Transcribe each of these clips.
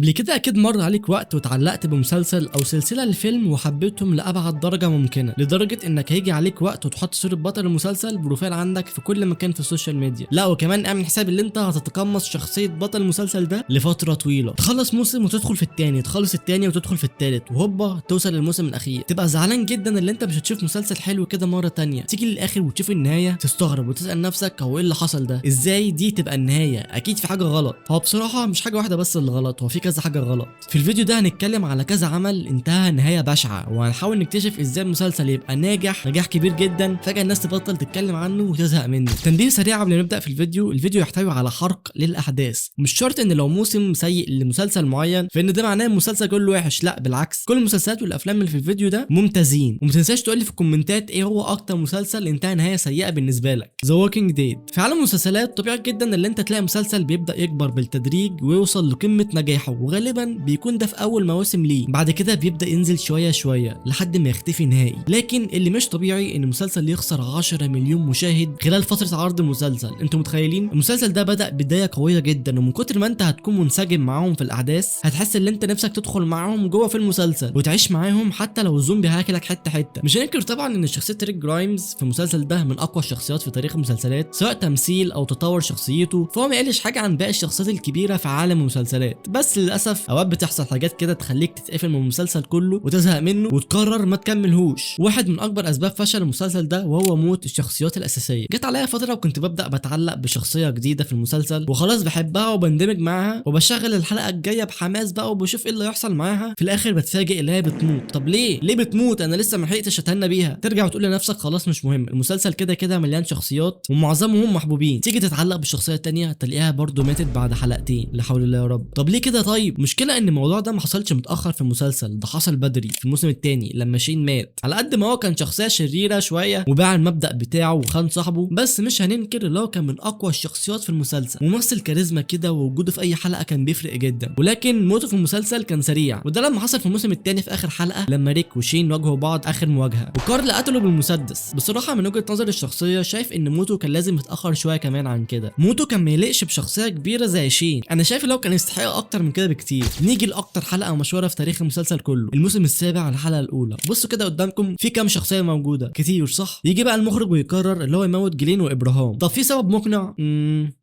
قبل كده اكيد مر عليك وقت واتعلقت بمسلسل او سلسله لفيلم وحبيتهم لابعد درجه ممكنه، لدرجه انك هيجي عليك وقت وتحط صوره بطل المسلسل بروفايل عندك في كل مكان في السوشيال ميديا، لا وكمان اعمل حساب اللي انت هتتقمص شخصيه بطل المسلسل ده لفتره طويله، تخلص موسم وتدخل في التاني، تخلص التاني وتدخل في التالت، وهوبا توصل للموسم الاخير، تبقى زعلان جدا اللي انت مش هتشوف مسلسل حلو كده مره تانية، تيجي للاخر وتشوف النهايه تستغرب وتسال نفسك هو ايه اللي حصل ده؟ ازاي دي تبقى النهايه؟ اكيد في حاجه غلط. هو بصراحه مش حاجه واحده بس اللي غلط، هو في كذا حاجه غلط. في الفيديو ده هنتكلم على كذا عمل انتهى نهايه بشعه، وهنحاول نكتشف ازاي المسلسل يبقى ناجح نجاح كبير جدا فجاه الناس تبطل تتكلم عنه وتزهق منه. تنبيه سريع قبل ما نبدا في الفيديو يحتوي على حرق للاحداث، مش شرط ان لو موسم سيء لمسلسل معين فان ده معناه المسلسل كله وحش، لا بالعكس، كل المسلسلات والافلام اللي في الفيديو ده ممتازين. وما تنساش تقول لي في الكومنتات ايه هو اكتر مسلسل انتهى نهايه سيئه بالنسبه لك. ذا ووكينج ديد. في عالم المسلسلات طبيعي جدا ان انت تلاقي مسلسل بيبدا يكبر بالتدريج ويوصل لقمه نجاحه، وغالبا بيكون ده في اول مواسم ليه، بعد كده بيبدا ينزل شويه شويه لحد ما يختفي نهائي. لكن اللي مش طبيعي ان المسلسل يخسر 10 مليون مشاهد خلال فتره عرض المسلسل. انتوا متخيلين؟ المسلسل ده بدا بدايه قويه جدا، ومن كتر ما انت هتكون منسجم معاهم في الاحداث هتحس ان انت نفسك تدخل معاهم جوه في المسلسل وتعيش معاهم حتى لو الزومبي هاكلك حته حته. مش هننكر طبعا ان شخصيه ريك جرايمز في المسلسل ده من اقوى الشخصيات في تاريخ المسلسلات، سواء تمثيل او تطور شخصيته، فهو ما يقلش حاجه عن باقي الشخصيات الكبيره في عالم المسلسلات. بس للاسف اوقات بتحصل حاجات كده تخليك تتقفل من المسلسل كله وتزهق منه وتقرر ما تكملهوش. واحد من اكبر اسباب فشل المسلسل ده وهو موت الشخصيات الاساسيه. جت عليا فتره وكنت ببدا بتعلق بشخصيه جديده في المسلسل وخلاص بحبها وبندمج معاها وبشغل الحلقه الجايه بحماس بقى وبشوف ايه اللي هيحصل معاها، في الاخر بتفاجئ اللي هي بتموت. طب ليه بتموت؟ انا لسه ما لحقتش اتهنى بيها. ترجع وتقول لنفسك خلاص مش مهم، المسلسل كده كده مليان شخصيات ومعظمهم محبوبين. تيجي تتعلق بالشخصيه الثانيه تلاقيها برضو ماتت بعد حلقتين، لا حول الله يا رب. طب ليه كده؟ طيب مشكله ان الموضوع ده ما حصلش متاخر في المسلسل، ده حصل بدري في الموسم الثاني لما شين مات. على قد ما هو كان شخصيه شريره شويه وباع المبدا بتاعه وخان صاحبه، بس مش هننكر اللي هو كان من اقوى الشخصيات في المسلسل، ممثل كاريزما كده ووجوده في اي حلقه كان بيفرق جدا. ولكن موته في المسلسل كان سريع، وده لما حصل في الموسم الثاني في اخر حلقه لما ريك وشين واجهوا بعض اخر مواجهه وكارل قتله بالمسدس. بصراحه من وجهه نظر الشخصيه شايف ان موته كان لازم يتاخر شويه كمان عن كده، موته كان ما يليقش بشخصيه كبيره زي شين. انا شايف لو كان يستحق اكتر من كده بكتير. نيجي لاكتر حلقه مشهوره في تاريخ المسلسل كله، الموسم السابع الحلقه الاولى. بصوا كده قدامكم في كام شخصيه موجوده؟ كتير صح؟ يجي بقى المخرج ويقرر اللي هو يموت جلين وابراهام. طب في سبب مقنع؟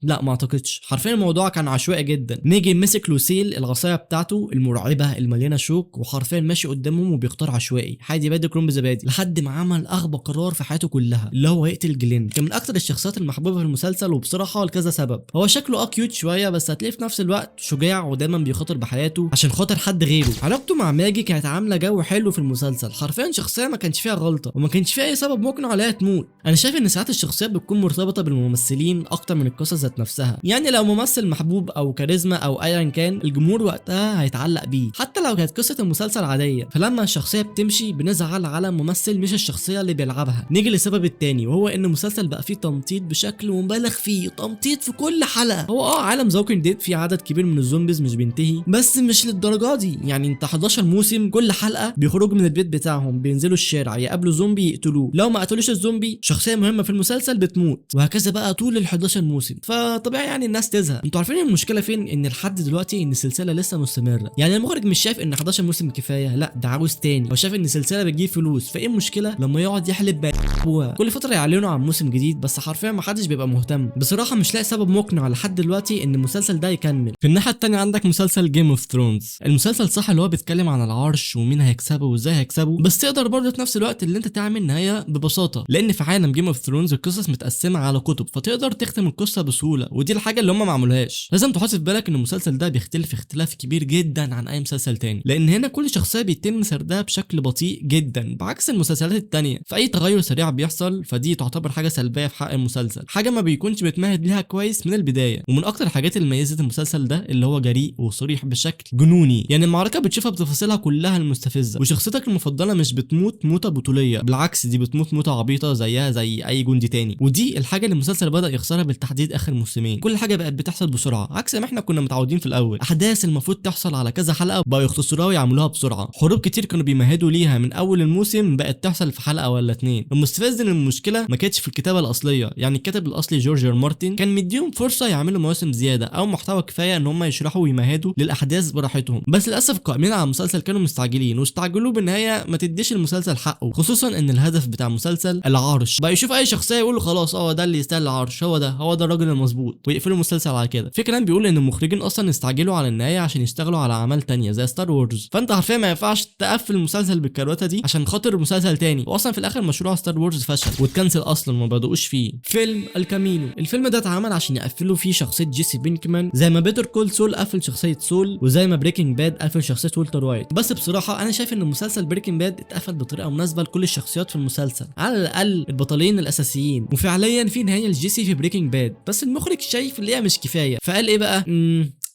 لا ما اعتقدش، حرفيا الموضوع كان عشوائي جدا. نيجي مسك لوسيل العصايه بتاعته المرعبه المليانه شوك وحرفيا ماشي قدامهم وبيختار عشوائي عادي بادي كروم بزبادي لحد ما عمل اغبى قرار في حياته كلها اللي هو يقتل جلين. كان من اكتر الشخصيات المحبوبه في المسلسل وبصراحه لكذا سبب. هو شكله كيوت شويه بس هتلاقيه في نفس الوقت شجاع ودايما بيخاطر بحياته عشان خاطر حد غيره. علاقته مع ماجي كانت عامله جو حلو في المسلسل، حرفيا شخصيه ما كانش فيها غلطه وما كانش فيها اي سبب مقنع عليها تموت. انا شايف ان ساعات الشخصيات بتكون مرتبطه بالممثلين اكتر من القصص ذات نفسها، يعني لو ممثل محبوب او كاريزما او ايا كان الجمهور وقتها هيتعلق بيه حتى لو كانت قصه المسلسل عاديه. فلما الشخصيه بتمشي بنزعل على الممثل مش الشخصيه اللي بيلعبها. نيجي للسبب التاني وهو ان المسلسل بقى فيه تمطيط بشكل مبالغ فيه، تمطيط في كل حلقه. هو عالم ذا ووكينج ديد فيه عدد كبير من الزومبيز مش بينتهي، بس مش للدرجه دي. يعني انت 11 موسم كل حلقه بيخرجوا من البيت بتاعهم بينزلوا الشارع يقابلوا زومبي يقتلوه، لو ما قتلوش الزومبي شخصيه مهمه في المسلسل بتموت، وهكذا بقى طول ال 11 موسم. فطبيعي يعني الناس تزهق. انتوا عارفين المشكله فين؟ ان لحد دلوقتي ان السلسله لسه مستمره. يعني المخرج مش شايف ان 11 موسم كفايه، لا ده عاوز تاني. هو شايف ان السلسله بتجيب فلوس، فايه المشكله لما يقعد يحلب بابوها كل فتره يعلنوا عن موسم جديد؟ بس حرفيا ما حدش بيبقى مهتم. بصراحه مش لاقي سبب مقنع لحد دلوقتي ان المسلسل ده يكمل. في الناحيه الثانيه عندك مسلسل جيم اوف ثرونز. المسلسل صح اللي هو بيتكلم عن العرش ومين هيكسبه وازاي هيكسبه، بس تقدر برضه في نفس الوقت اللي انت تعمل نهايه ببساطه، لان في عالم جيم اوف ثرونز القصص متقسمه على كتب فتقدر تختم القصه بسهوله، ودي الحاجه اللي هم ما عملوهاش. لازم تحط في بالك ان المسلسل ده بيختلف اختلاف كبير جدا عن اي مسلسل تاني، لان هنا كل شخصيه بيتم سردها بشكل بطيء جدا بعكس المسلسلات التانيه. فاي تغير سريع بيحصل فدي تعتبر حاجه سلبيه في حق المسلسل، حاجه ما بيكونش متمهد ليها كويس من البدايه. ومن اكتر الحاجات اللي ميزت المسلسل ده اللي هو جريء وصريح بشكل جنوني، يعني المعركه بتشوفها بتفاصيلها كلها المستفزه، وشخصيتك المفضله مش بتموت موته بطوليه، بالعكس دي بتموت موته عبيطه زيها زي اي جندي تاني. ودي الحاجه اللي المسلسل بدا يخسرها بالتحديد اخر موسمين. كل حاجه بقت بتحصل بسرعه عكس ما احنا كنا متعودين في الاول. احداث المفروض تحصل على كذا حلقه بقوا يختصروها ويعملوها بسرعه. حروب كتير كانوا بيمهدوا ليها من اول الموسم بقت تحصل في حلقه ولا اتنين. المستفز ان المشكله ما كانتش في الكتابه الاصليه، يعني الكاتب الاصلي جورج مارتن كان مديهم فرصه يعملوا مواسم زياده او محتوى كفايه ان هم يشرحوا ويمهدوا يشدوا للاحداث براحتهم. بس للاسف القائمين على المسلسل كانوا مستعجلين واستعجلوا بنهايه ما تديش المسلسل حقه، خصوصا ان الهدف بتاع المسلسل العرش. بقى يشوف اي شخصيه يقولوا خلاص ده اللي يستاهل العرش، هو ده الراجل المظبوط، ويقفلوا المسلسل على كده. في كلام بيقول ان المخرجين اصلا استعجلوا على النهايه عشان يشتغلوا على اعمال تانية زي ستار وورز، فانت حرفيا ما ينفعش تقفل المسلسل بالكروته دي عشان خاطر مسلسل تاني. واصلا في الاخر مشروع ستار وورز فشل واتكنسل اصلا وما بدأوش فيه. فيلم الكامينو، الفيلم ده اتعمل عشان يقفلوا فيه شخصيه جيسي بينكمان زي ما بيتر كول سول قفل شخصيه سول، وزي ما بريكنج باد قفل شخصيه والتر وايت. بس بصراحه انا شايف ان مسلسل بريكنج باد اتقفل بطريقه مناسبه لكل الشخصيات في المسلسل، على الاقل البطلين الاساسيين، وفعليا في نهايه لجيسي في بريكنج باد. بس المخرج شايف اللي هي مش كفايه، فقال ايه بقى،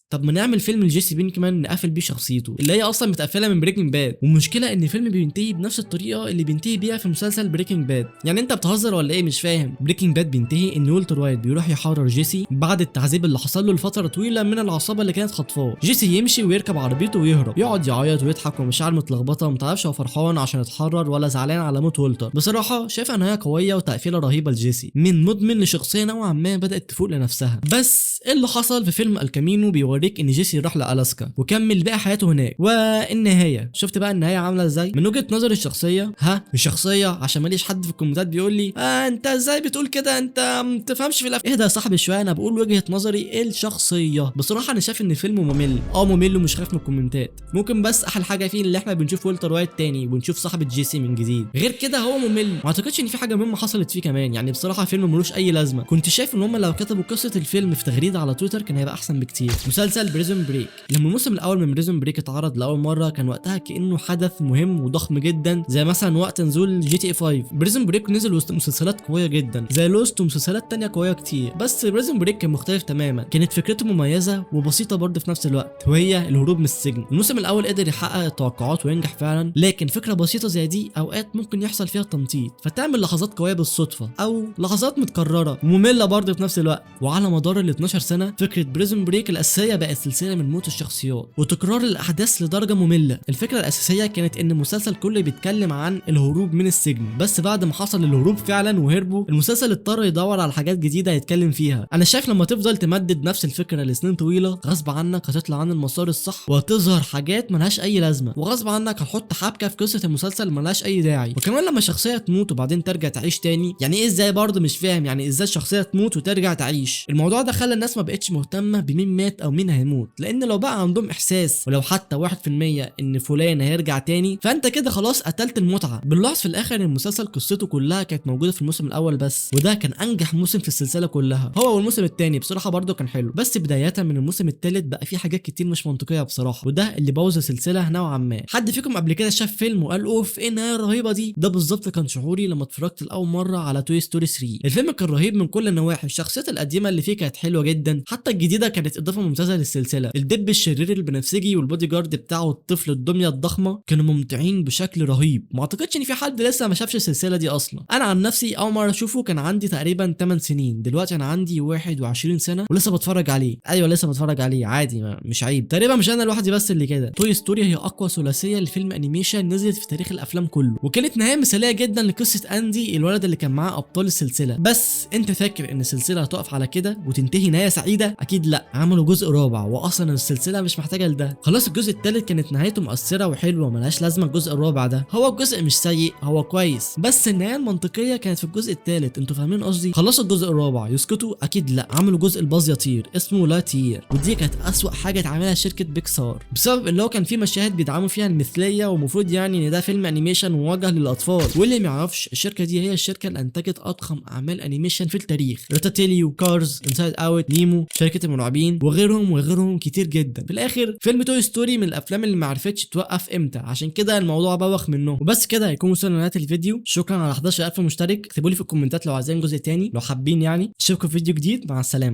طب ما نعمل فيلم لجيسي بينكمان نقفل بيه شخصيته اللي هي اصلا متقفله من بريكنج باد. والمشكله ان الفيلم بينتهي بنفس الطريقه اللي بينتهي بيها في مسلسل بريكنج باد. يعني انت بتهزر ولا ايه؟ مش فاهم. بريكنج باد بينتهي ان والتر وايت بيروح يحرر جيسي بعد التعذيب اللي حصل له لفتره طويله من العصابه اللي كانت خاطفاه. جيسي يمشي ويركب عربيته ويهرب، يقعد يعيط ويضحك ومشاعر متلخبطه وما تعرفش هو فرحان عشان اتحرر ولا زعلان على موت والتر. بصراحه شايفها نهايه قويه وتقفيله رهيبه لجيسي، من مدمن لشخصيه نوعا ما بدات تفوق لنفسها. بس ايه اللي حصل في فيلم الكامينو بيوريك ان جيسي راح لألاسكا وكمل باقي حياته هناك. والنهايه، شفت بقى النهايه عامله ازاي من وجهه نظر الشخصيه؟ الشخصيه، عشان ماليش حد في الكومنتات بيقول لي انت ازاي بتقول كده، انت ما تفهمش في الافلام. اهدى يا صاحبي شويه، انا بقول وجهه نظري الشخصيه. بصراحه انا شايف ان الفيلم ممل، ممل ومش خايف من الكومنتات. ممكن بس احلى حاجه فيه اللي احنا بنشوف والتر وايت تاني ونشوف صاحبه جيسي من جديد، غير كده هو ممل. ما اعتقدش ان في حاجه مهمه حصلت فيه كمان. يعني بصراحه فيلم ملوش اي لازمه. كنت شايف ان هم لو كتبوا قصه الفيلم في تغريده على تويتر كان هيبقى احسن بكتير. مسلسل بريزون بريك، لما الموسم الاول من بريزون بريك اتعرض لاول مره كان وقتها كانه حدث مهم وضخم جدا، زي مثلا وقت نزول جي تي اي 5. بريزون بريك نزل وسط مسلسلات قويه جدا زي لوست ومسلسلات تانية قويه كتير، بس بريزون بريك كان مختلف تماما. كانت فكرته مميزه وبسيطه برضه في نفس الوقت، وهي الهروب من السجن. الموسم الاول قدر يحقق التوقعات وينجح فعلا، لكن فكره بسيطه زي دي اوقات ممكن يحصل فيها تمطيط فتعمل لحظات قويه بالصدفه او لحظات متكرره وممله برضه في نفس الوقت. وعلى مدار ال 12 سنه فكره بريزون بريك الاساسيه بقت سلسله من موت الشخصيات وتكرار الاحداث لدرجه ممله. الفكره الاساسيه كانت ان المسلسل كله بيتكلم عن الهروب من السجن، بس بعد ما حصل الهروب فعلا وهربوا المسلسل اضطر يدور على حاجات جديده يتكلم فيها. انا شايف لما تفضل تمدد نفس الفكره لسنين طويله غصب عنك هتطلع عن المسار الصح وهتظهر حاجات ملهاش اي لازمه، وغصب عنك هتحط حبكه في قصه المسلسل ملهاش اي داعي. وكمان لما شخصيه تموت وبعدين ترجع تعيش تاني، يعني ايه ازاي؟ برضه مش فاهم يعني ازاي الشخصيه تموت وترجع تعيش. الموضوع ده خلى الناس ما بقتش مهتمه بمين مات او مين هيموت، لان لو بقى عندهم احساس ولو حتى 1% ان فلان هيرجع تاني فانت كده خلاص قتلت المتعه. باللاحظ في الاخر المسلسل قصته كلها كانت موجوده في الموسم الاول بس، وده كان انجح موسم في السلسله كلها. هو والموسم الثاني بصراحه برضه كان حلو، بس بدايه من الموسم الثالث بقى فيه حاجات كتير مش منطقيه بصراحه، وده اللي بوظ السلسله نوعا ما. حد فيكم قبل كده شاف فيلم وقال اوف ايه النهايه الرهيبه دي؟ ده بالظبط كان شعوري لما اتفرجت لاول مره على توي ستوري 3. الفيلم كان رهيب من كل النواحي، الشخصيات القديمه اللي فيه كانت حلوه جدا، حتى الجديده كانت اضافه ممتازه للسلسله. الدب الشرير البنفسجي والبودي جارد بتاعه الطفل الدميه الضخمه كانوا ممتعين بشكل رهيب. ما اعتقدش ان في حد لسه ما شافش السلسله دي اصلا. انا عن نفسي اول مره اشوفه كان عندي تقريبا 8 سنين، دلوقتي انا عندي 21 سنه ولسه بتفرج عليه. ايوه لسه بتفرج عليه عادي، مش عيب. تقريبا مش انا لوحدي بس اللي كده. توي ستوري هي اقوى ثلاثيه لفيلم انيميشن نزلت في تاريخ الافلام كله، وكانت نهايه مثاليه جدا لقصه اندي الولد اللي كان معاه ابطال السلسله. بس انت فاكر ان السلسله هتقف على كده وتنتهي نهايه سعيده؟ اكيد لا، عملوا جزء رابع واصلا السلسله مش محتاجه لده. خلاص الجزء الثالث كانت نهايته مؤثره وحلوه ملهاش لازمه. الجزء الرابع ده هو الجزء مش سيء، هو كويس، بس النهايه المنطقيه كانت في الجزء الثالث. انتوا فاهمين قصدي؟ خلصوا الجزء الرابع يسكتوا؟ اكيد لا، عملوا جزء الباز يطير اسمه لا تير، ودي كانت اسوأ حاجه اتعملها شركه بيكسار، بسبب اللي هو كان فيه مشاهد بيدعموا فيها المثليه، ومفروض يعني ان ده فيلم انيميشن موجه للاطفال. واللي ما يعرفش الشركه دي هي الشركه اللي انتجت اضخم اعمال انيميشن في التاريخ، راتاتيليو، كارز، انسايد اوت، نيمو، شركه المرعبين، وغيرهم كتير جدا. في الاخر فيلم توي ستوري من الافلام اللي ما عرفتش توقف امتى، عشان كده الموضوع بوخ منه. وبس كده هيكون وصلنا لنهايه الفيديو. شكرا على 11000 مشترك. اكتبوا لي في الكومنتات لو عايزين جزء تاني، لو حابين يعني. اشوفكم في فيديو جديد، مع السلامه.